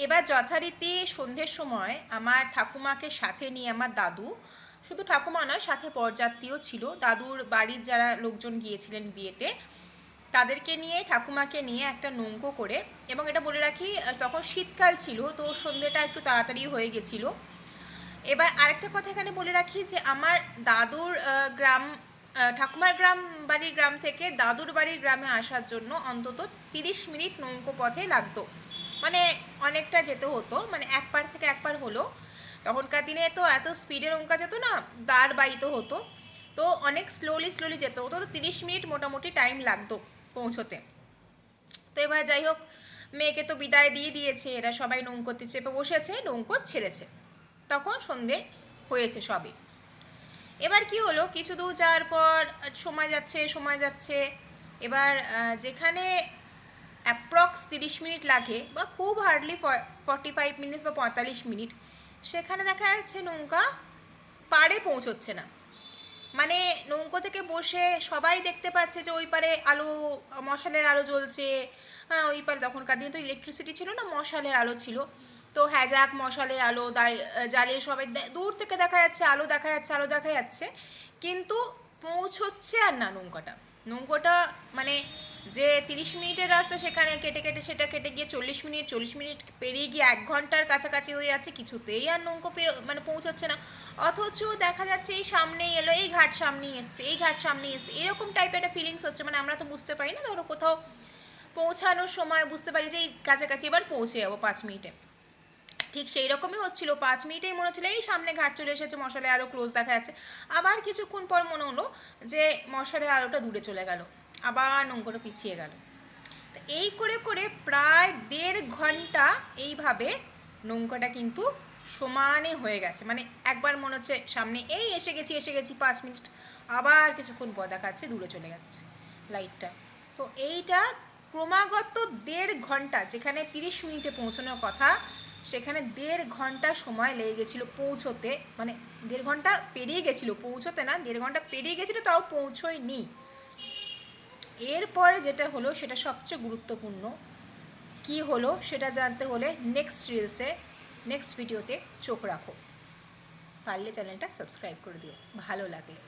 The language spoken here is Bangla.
এবার যথারীতি সন্ধ্যের সময় আমার ঠাকুমাকে সাথে নিয়ে আমার দাদু, শুধু ঠাকুমা নয় সাথে বরযাত্রীও ছিল, দাদুর বাড়ির যারা লোকজন গিয়েছিলেন বিয়েতে তাদেরকে নিয়ে ঠাকুমাকে নিয়ে একটা নৌকো করে, এবং এটা বলে রাখি তখন শীতকাল ছিল তো সন্ধ্যেটা একটু তাড়াতাড়ি হয়ে গেছিলো। এবার আরেকটা কথা এখানে বলে রাখি যে আমার দাদুর গ্রাম, ঠাকুমার বাড়ির গ্রাম থেকে দাদুর বাড়ির গ্রামে আসার জন্য অন্তত 30 মিনিট নৌকো পথে লাগতো, মানে অনেকটা যেতে হতো, মানে এক পার থেকে এক পার হলো। তখনকার দিনে তো এত স্পিডে নৌকা যেত না, দাঁড় বাইতে হতো, তো অনেক স্লোলি যেতে হতো, তো 30 মিনিট মোটামুটি টাইম লাগতো পৌঁছোতে। তো এবার যাই হোক, মেয়েকে তো বিদায় দিয়ে দিয়েছে, এরা সবাই নৌকোতে চেপে বসেছে, নৌকো ছেড়েছে, তখন সন্ধে হয়েছে সবে। এবার কি হলো, কিছু দূর যাওয়ার পর সময় যাচ্ছে, এবার যেখানে অ্যাপ্রক্স 30 মিনিট লাগে বা খুব হার্ডলি 45 মিনিট বা 45 মিনিট, সেখানে দেখা যাচ্ছে নৌকা পাড়ে পৌঁছচ্ছে না। মানে নৌকো থেকে বসে সবাই দেখতে পাচ্ছে যে ওই পারে আলো, মশালের আলো জ্বলছে। হ্যাঁ, ওই পারে তখনকার দিনে তো ইলেকট্রিসিটি ছিল না, মশালের আলো ছিল, তো হ্যাজাক মশালের আলো জ্বালিয়ে সবাই দূর থেকে দেখা যাচ্ছে আলো দেখা যাচ্ছে, কিন্তু পৌঁছচ্ছে আর না নৌকোটা মানে যে 30 মিনিটের রাস্তা সেখানে সেটা কেটে গিয়ে 40 মিনিট পেরিয়ে গিয়ে 1 ঘন্টার কাছাকাছি হয়ে যাচ্ছে, কিছুতেই আর নৌকো মানে পৌঁছচ্ছে না। অথচ দেখা যাচ্ছে এই সামনেই এলো, এই ঘাট সামনেই এসছে, এরকম টাইপের একটা ফিলিংস হচ্ছে। মানে আমরা তো বুঝতে পারি না, ধরো কোথাও পৌঁছানোর সময় বুঝতে পারি যে এই কাছাকাছি এবার পৌঁছে যাবো 5 মিনিটে, ঠিক সেই রকমই হচ্ছিল। 5 মিনিটেই মনে হচ্ছিলো এই সামনে ঘাট চলে এসেছে, মশালে আরও ক্লোজ দেখা যাচ্ছে। আবার কিছুক্ষণ পর মনে হলো যে মশালে আলোটা দূরে চলে গেল, আবার নৌকোটা পিছিয়ে গেল। তো এই করে করে প্রায় 1.5 ঘন্টা এইভাবে নৌকাটা কিন্তু সমানে হয়ে গেছে। মানে একবার মনে হচ্ছে সামনে এই এসে গেছি 5 মিনিট, আবার কিছুক্ষণ পর দেখাচ্ছে দূরে চলে যাচ্ছে লাইটটা। তো এইটা ক্রমাগত 1.5 ঘন্টা, যেখানে 30 মিনিটে পৌঁছানোর কথা সেখানে 1.5 ঘন্টা সময় লেগে গেছিলো পৌঁছোতে। মানে 1.5 ঘন্টা পেরিয়ে গেছিলো, পৌঁছোতে না, 1.5 ঘন্টা পেরিয়ে গেছিলো, তাও পৌঁছোয়নি। এরপরে যেটা হলো সেটা সবচেয়ে গুরুত্বপূর্ণ, কি হলো সেটা জানতে হলে নেক্সট ভিডিওতে চোখ রাখো, পারলে চ্যানেলটা সাবস্ক্রাইব করে দিও ভালো লাগলে।